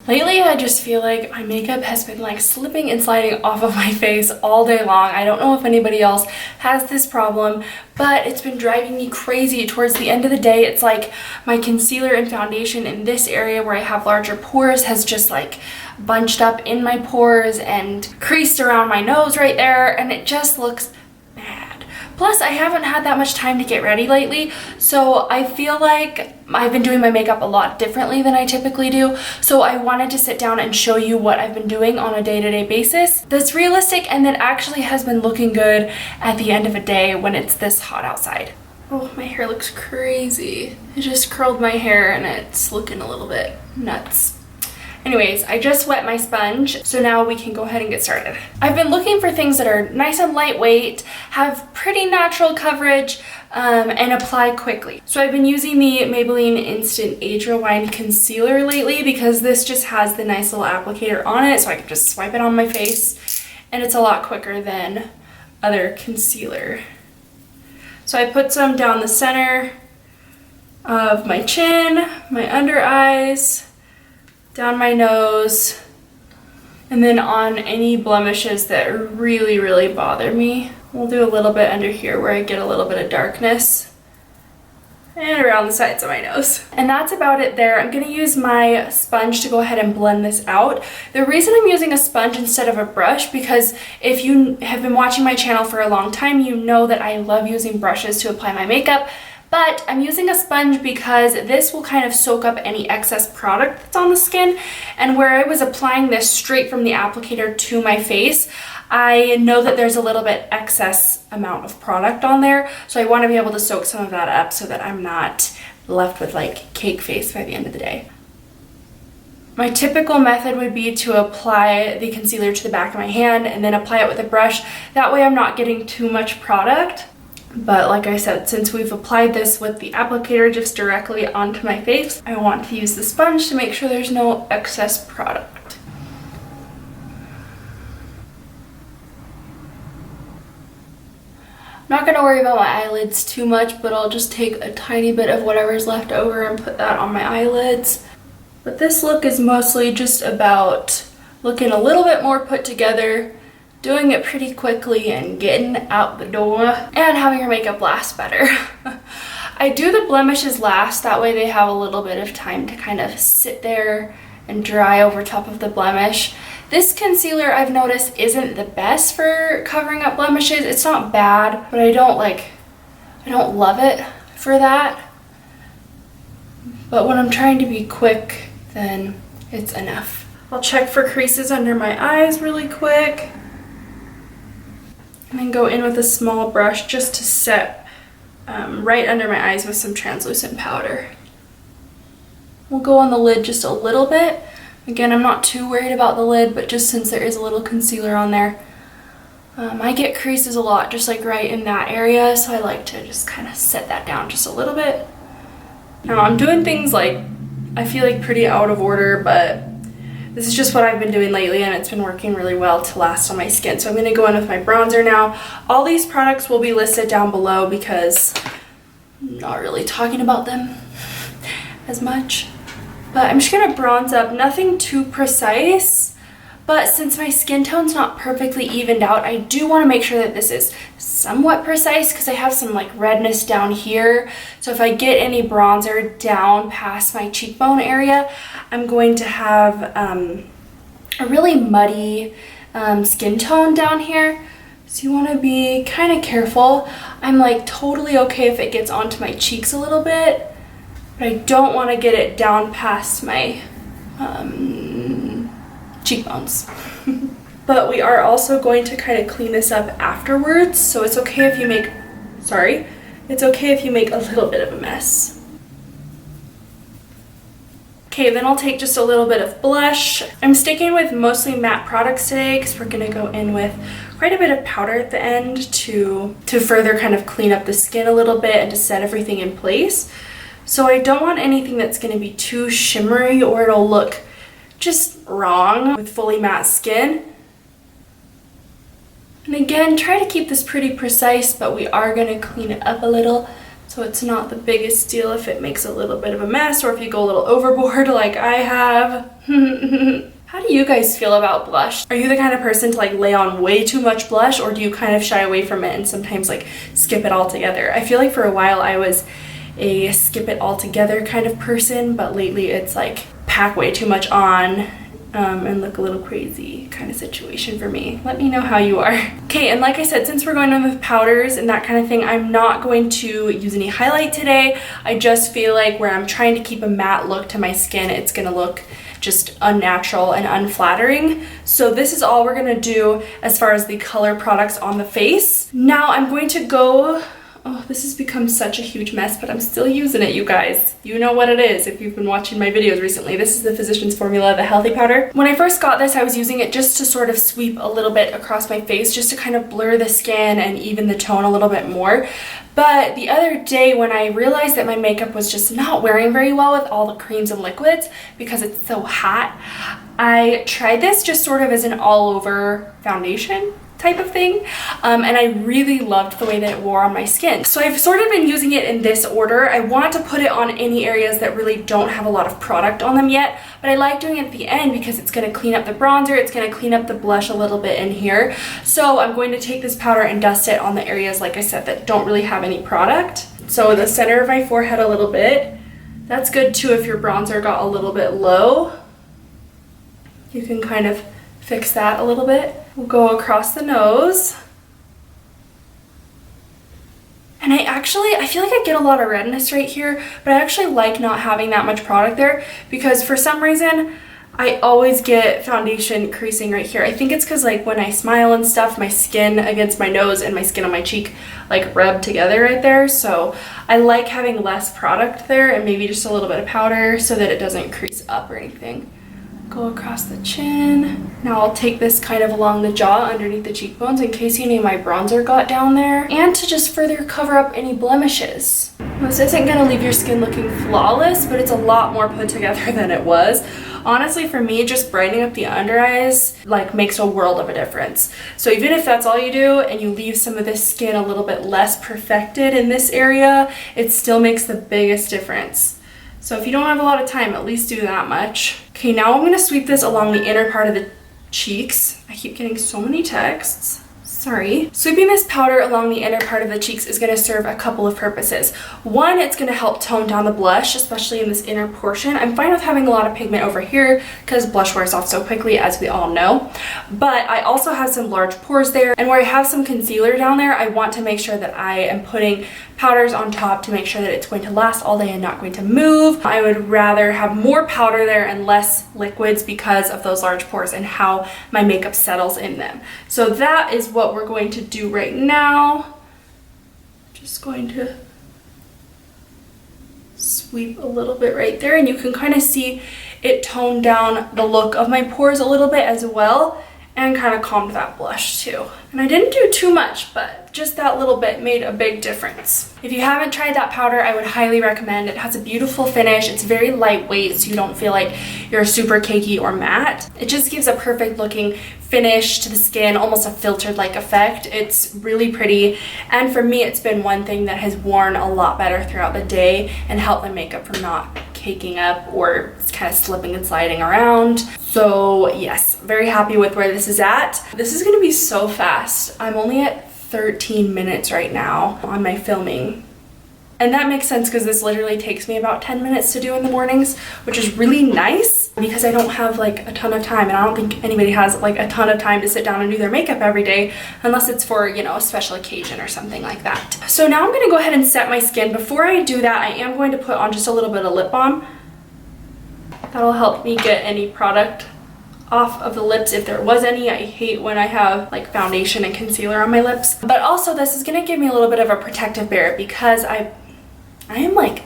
Lately, I just feel like my makeup has been like slipping and sliding off of my face all day long. I don't know if anybody else has this problem, but it's been driving me crazy. Towards the end of the day, it's like my concealer and foundation in this area where I have larger pores has just like bunched up in my pores and creased around my nose right there, and it just looks bad. Plus, I haven't had that much time to get ready lately, so I feel like I've been doing my makeup a lot differently than I typically do. So I wanted to sit down and show you what I've been doing on a day-to-day basis that's realistic and that actually has been looking good at the end of a day when it's this hot outside. Oh, my hair looks crazy. I just curled my hair and it's looking a little bit nuts. Anyways, I just wet my sponge, so now we can go ahead and get started. I've been looking for things that are nice and lightweight, have pretty natural coverage, and apply quickly. So I've been using the Maybelline Instant Age Rewind Concealer lately because this just has the nice little applicator on it, so I can just swipe it on my face, and it's a lot quicker than other concealer. So I put some down the center of my chin, my under eyes, down my nose, and then on any blemishes that really bother me. We'll do a little bit under here where I get a little bit of darkness, and around the sides of my nose. And that's about it there. I'm gonna use my sponge to go ahead and blend this out. The reason I'm using a sponge instead of a brush, because if you have been watching my channel for a long time, you know that I love using brushes to apply my makeup. But I'm using a sponge because this will kind of soak up any excess product that's on the skin. And where I was applying this straight from the applicator to my face, I know that there's a little bit excess amount of product on there. So I want to be able to soak some of that up so that I'm not left with like cake face by the end of the day. My typical method would be to apply the concealer to the back of my hand and then apply it with a brush. That way I'm not getting too much product. But like I said, since we've applied this with the applicator just directly onto my face, I want to use the sponge to make sure there's no excess product. I'm not going to worry about my eyelids too much, but I'll just take a tiny bit of whatever's left over and put that on my eyelids. But this look is mostly just about looking a little bit more put together, doing it pretty quickly and getting out the door, and having your makeup last better. I do the blemishes last, that way they have a little bit of time to kind of sit there and dry over top of the blemish. This concealer I've noticed isn't the best for covering up blemishes. It's not bad, but I don't love it for that. But when I'm trying to be quick, then it's enough. I'll check for creases under my eyes really quick. And then go in with a small brush just to set right under my eyes with some translucent powder. We'll go on the lid just a little bit. Again, I'm not too worried about the lid, but just since there is a little concealer on there, I get creases a lot, just like right in that area, so I like to just kind of set that down just a little bit. Now I'm doing things like, I feel like pretty out of order, but this is just what I've been doing lately and it's been working really well to last on my skin. So I'm going to go in with my bronzer now. All these products will be listed down below because I'm not really talking about them as much. But I'm just going to bronze up, nothing too precise. But since my skin tone's not perfectly evened out, I do want to make sure that this is somewhat precise because I have some like redness down here. So if I get any bronzer down past my cheekbone area, I'm going to have a really muddy skin tone down here. So you want to be kind of careful. I'm like totally okay if it gets onto my cheeks a little bit, but I don't want to get it down past my cheekbones. But we are also going to kind of clean this up afterwards, so it's okay if you make, it's okay if you make a little bit of a mess. Okay, then I'll take just a little bit of blush. I'm sticking with mostly matte products today because we're gonna go in with quite a bit of powder at the end to further kind of clean up the skin a little bit and to set everything in place. So I don't want anything that's gonna be too shimmery or it'll look just wrong with fully matte skin. And again, try to keep this pretty precise, but we are going to clean it up a little So it's not the biggest deal if it makes a little bit of a mess or if you go a little overboard like I have. How do you guys feel about blush? Are you the kind of person to like lay on way too much blush, or do you kind of shy away from it and sometimes like skip it altogether? I feel like for a while I was a skip it altogether kind of person, but lately it's like pack way too much on and look a little crazy kind of situation for me. Let me know how you are. Okay, and like I said, since we're going on with powders and that kind of thing, I'm not going to use any highlight today. I just feel like where I'm trying to keep a matte look to my skin, it's gonna look just unnatural and unflattering. So this is all we're gonna do as far as the color products on the face. Now I'm going to go, oh, this has become such a huge mess, but I'm still using it, you guys. You know what it is if you've been watching my videos recently. This is the Physicians Formula, the healthy powder. When I first got this, I was using it just to sort of sweep a little bit across my face, just to kind of blur the skin and even the tone a little bit more. But the other day when I realized that my makeup was just not wearing very well with all the creams and liquids because it's so hot, I tried this just sort of as an all-over foundation type of thing, and I really loved the way that it wore on my skin. So I've sort of been using it in this order. I want to put it on any areas that really don't have a lot of product on them yet, but I like doing it at the end because it's going to clean up the bronzer, it's going to clean up the blush a little bit in here. So I'm going to take this powder and dust it on the areas, like I said, that don't really have any product. So the center of my forehead a little bit. That's good too if your bronzer got a little bit low. You can kind of fix that a little bit. We'll go across the nose. And I feel like I get a lot of redness right here, but I actually like not having that much product there because for some reason, I always get foundation creasing right here. I think it's because like when I smile and stuff, my skin against my nose and my skin on my cheek like rub together right there. So I like having less product there and maybe just a little bit of powder so that it doesn't crease up or anything. Go across the chin. Now I'll take this kind of along the jaw underneath the cheekbones in case any of my bronzer got down there, and to just further cover up any blemishes. This isn't gonna leave your skin looking flawless, but it's a lot more put together than it was. Honestly, for me, just brightening up the under eyes like makes a world of a difference. So even if that's all you do and you leave some of this skin a little bit less perfected in this area, it still makes the biggest difference. So if you don't have a lot of time, at least do that much. Okay, now I'm gonna sweep this along the inner part of the cheeks. I keep getting so many texts. Sorry. Sweeping this powder along the inner part of the cheeks is going to serve a couple of purposes. One, it's going to help tone down the blush, especially in this inner portion. I'm fine with having a lot of pigment over here because blush wears off so quickly, as we all know. But I also have some large pores there, and where I have some concealer down there, I want to make sure that I am putting powders on top to make sure that it's going to last all day and not going to move. I would rather have more powder there and less liquids because of those large pores and how my makeup settles in them. So that is what we're going to do right now. Just going to sweep a little bit right there, and you can kind of see it toned down the look of my pores a little bit as well, and kind of calmed that blush too. And I didn't do too much, but just that little bit made a big difference. If you haven't tried that powder, I would highly recommend it. It has a beautiful finish. It's very lightweight, so you don't feel like you're super cakey or matte. It just gives a perfect looking finish to the skin, almost a filtered like effect. It's really pretty, and for me it's been one thing that has worn a lot better throughout the day and helped my makeup from not caking up or kind of slipping and sliding around. So yes, very happy with where this is at. This is gonna be so fast. I'm only at 13 minutes right now on my filming. And that makes sense because this literally takes me about 10 minutes to do in the mornings, which is really nice because I don't have like a ton of time, and I don't think anybody has like a ton of time to sit down and do their makeup every day unless it's for, you know, a special occasion or something like that. So now I'm gonna go ahead and set my skin. Before I do that, I am going to put on just a little bit of lip balm. That'll help me get any product off of the lips if there was any. I hate when I have like foundation and concealer on my lips. But also this is gonna give me a little bit of a protective barrier because I am like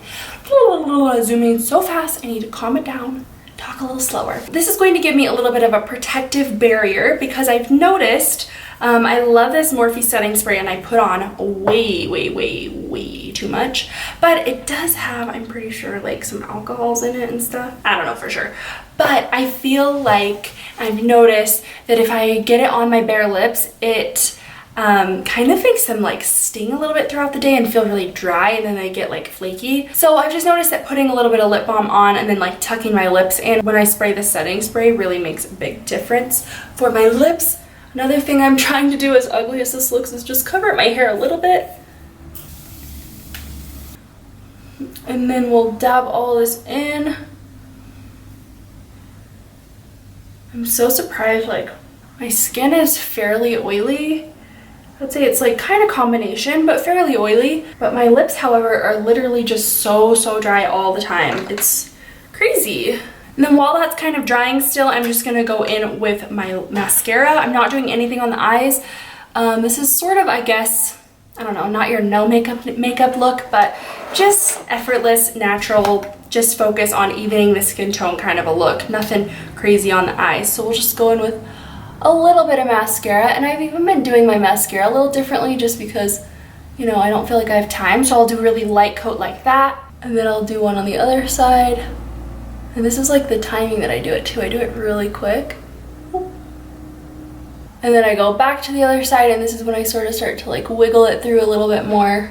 zooming so fast. I need to calm it down, talk a little slower. This is going to give me a little bit of a protective barrier because I've noticed I love this Morphe setting spray, and I put on way too much, but it does have, I'm pretty sure, like some alcohols in it and stuff. I don't know for sure, but I feel like I've noticed that if I get it on my bare lips, it kind of makes them like sting a little bit throughout the day and feel really dry, and then they get like flaky. So I've just noticed that putting a little bit of lip balm on and then like tucking my lips in when I spray the setting spray really makes a big difference for my lips. Another thing I'm trying to do, as ugly as this looks, is just cover my hair a little bit. And then we'll dab all this in. I'm so surprised, like my skin is fairly oily. I'd say it's like kind of combination, but fairly oily. But my lips, however, are literally just so dry all the time. It's crazy. And then while that's kind of drying still, I'm just gonna go in with my mascara. I'm not doing anything on the eyes. This is sort of, I guess, I don't know, not your no makeup look, but just effortless, natural, just focus on evening the skin tone kind of a look. Nothing crazy on the eyes. So we'll just go in with a little bit of mascara. And I've even been doing my mascara a little differently just because, you know, I don't feel like I have time. So I'll do a really light coat like that. And then I'll do one on the other side. And this is like the timing that I do it too. I do it really quick. And then I go back to the other side, and this is when I sort of start to like wiggle it through a little bit more.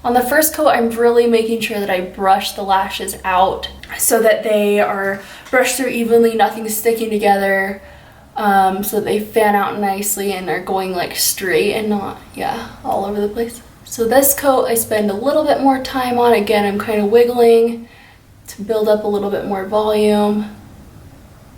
On the first coat, I'm really making sure that I brush the lashes out so that they are brushed through evenly, nothing's sticking together, so that they fan out nicely and are going like straight and not, yeah, all over the place. So this coat, I spend a little bit more time on. Again, I'm kind of wiggling to build up a little bit more volume.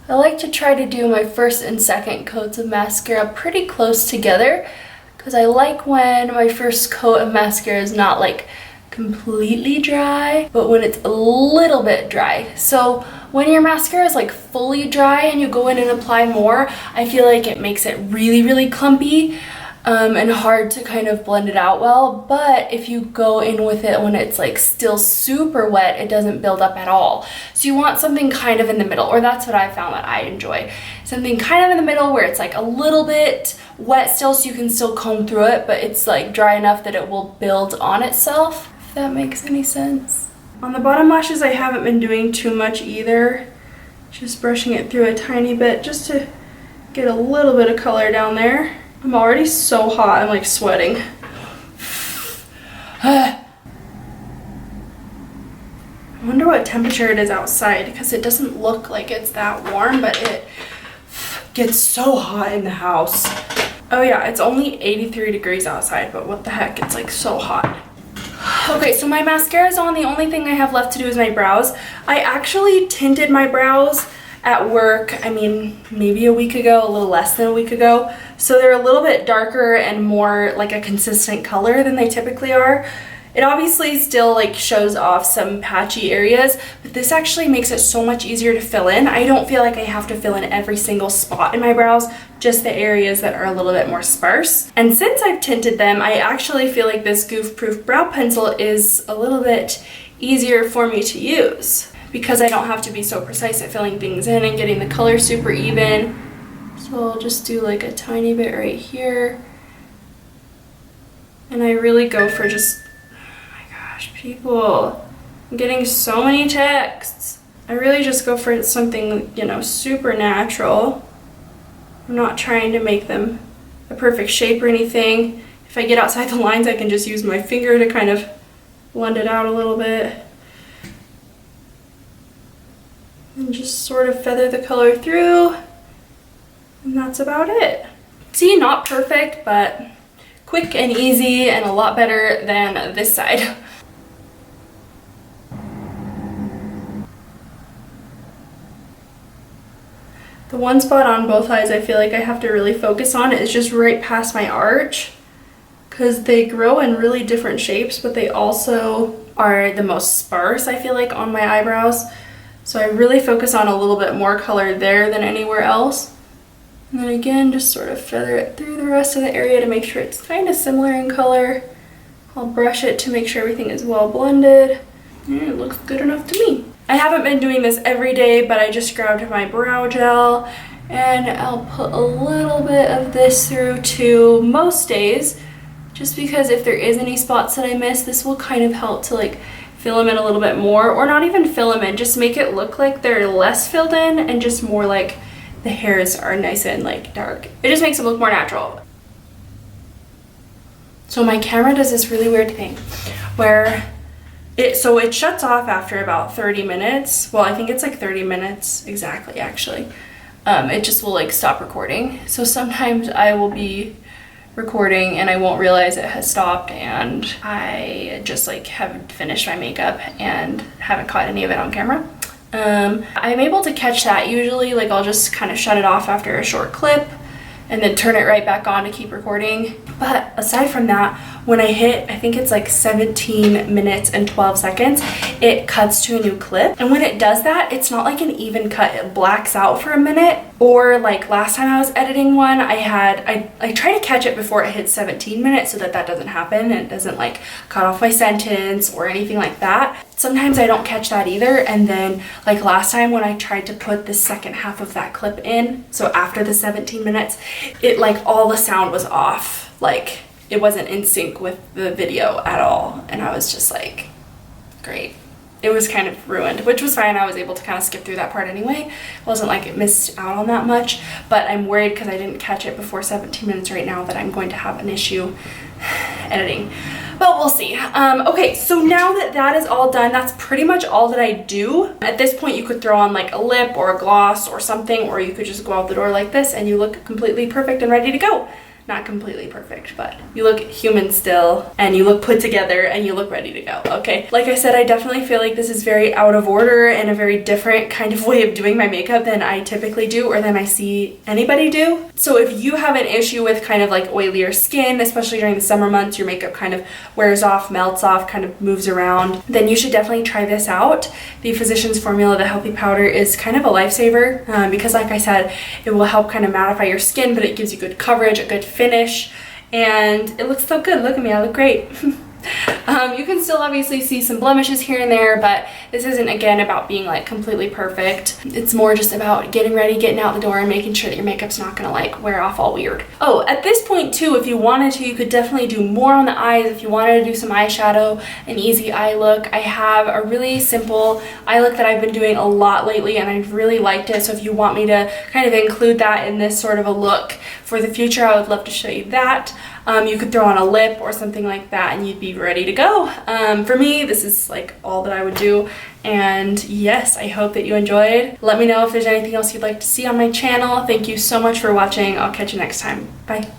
I like to try to do my first and second coats of mascara pretty close together because I like when my first coat of mascara is not like completely dry, but when it's a little bit dry. So when your mascara is like fully dry and you go in and apply more, I feel like it makes it really clumpy and hard to kind of blend it out well. But if you go in with it when it's like still super wet, it doesn't build up at all. So you want something kind of in the middle, or that's what I found that I enjoy. Something kind of in the middle where it's like a little bit wet still so you can still comb through it, but it's like dry enough that it will build on itself, if that makes any sense. On the bottom lashes, I haven't been doing too much either. Just brushing it through a tiny bit just to get a little bit of color down there. I'm already so hot, I'm like sweating. I wonder what temperature it is outside because it doesn't look like it's that warm, but it gets so hot in the house. Oh yeah, it's only 83 degrees outside, but what the heck, it's like so hot. Okay, so my mascara is on. The only thing I have left to do is my brows. I actually tinted my brows at work, I mean, maybe a week ago, a little less than a week ago. So they're a little bit darker and more like a consistent color than they typically are. It obviously still like shows off some patchy areas, but this actually makes it so much easier to fill in. I don't feel like I have to fill in every single spot in my brows, just the areas that are a little bit more sparse. And since I've tinted them, I actually feel like this Goof Proof brow pencil is a little bit easier for me to use, because I don't have to be so precise at filling things in and getting the color super even. So I'll just do like a tiny bit right here. And I really go for just, oh my gosh, people, I'm getting so many texts. I really just go for something, you know, super natural. I'm not trying to make them a perfect shape or anything. If I get outside the lines, I can just use my finger to kind of blend it out a little bit. And just sort of feather the color through, and that's about it. See, not perfect, but quick and easy and a lot better than this side. The one spot on both eyes I feel like I have to really focus on is just right past my arch, because they grow in really different shapes, but they also are the most sparse, I feel like, on my eyebrows. So I really focus on a little bit more color there than anywhere else. And then again, just sort of feather it through the rest of the area to make sure it's kind of similar in color. I'll brush it to make sure everything is well blended. And it looks good enough to me. I haven't been doing this every day, but I just grabbed my brow gel and I'll put a little bit of this through too most days, just because if there is any spots that I miss, this will kind of help to like fill them in a little bit more, or not even fill them in, just make it look like they're less filled in and just more like the hairs are nice and like dark. It just makes it look more natural. So my camera does this really weird thing where it shuts off after about 30 minutes. Well, I think it's like 30 minutes exactly, actually. It just will like stop recording. So sometimes I will be recording and I won't realize it has stopped, and I just like haven't finished my makeup and haven't caught any of it on camera. I'm able to catch that usually. Like I'll just kind of shut it off after a short clip and then turn it right back on to keep recording. But aside from that, when I hit, I think it's like 17 minutes and 12 seconds, it cuts to a new clip. And when it does that, it's not like an even cut. It blacks out for a minute. Or like last time I was editing one, I try to catch it before it hits 17 minutes so that doesn't happen and it doesn't like cut off my sentence or anything like that. Sometimes I don't catch that either, and then like last time when I tried to put the second half of that clip in, so after the 17 minutes, it like all the sound was off. Like it wasn't in sync with the video at all, and I was just like, great. It was kind of ruined, which was fine. I was able to kind of skip through that part anyway. It wasn't like it missed out on that much, but I'm worried because I didn't catch it before 17 minutes right now that I'm going to have an issue editing. But we'll see. Okay, so now that is all done, that's pretty much all that I do. At this point, you could throw on like a lip or a gloss or something, or you could just go out the door like this and you look completely perfect and ready to go. Not completely perfect, but you look human still, and you look put together, and you look ready to go, okay? Like I said, I definitely feel like this is very out of order and a very different kind of way of doing my makeup than I typically do or than I see anybody do. So if you have an issue with kind of like oilier skin, especially during the summer months, your makeup kind of wears off, melts off, kind of moves around, then you should definitely try this out. The Physicians Formula, the Healthy Powder, is kind of a lifesaver because like I said, it will help kind of mattify your skin, but it gives you good coverage, a good finish, and it looks so good. Look at me, I look great. You can still obviously see some blemishes here and there, but this isn't again about being like completely perfect. It's more just about getting ready, getting out the door, and making sure that your makeup's not gonna like wear off all weird. Oh, at this point too, if you wanted to, you could definitely do more on the eyes. If you wanted to do some eyeshadow, an easy eye look, I have a really simple eye look that I've been doing a lot lately and I've really liked it. So if you want me to kind of include that in this sort of a look for the future, I would love to show you that. You could throw on a lip or something like that and you'd be ready to go. For me, this is like all that I would do. And yes, I hope that you enjoyed. Let me know if there's anything else you'd like to see on my channel. Thank you so much for watching. I'll catch you next time. Bye.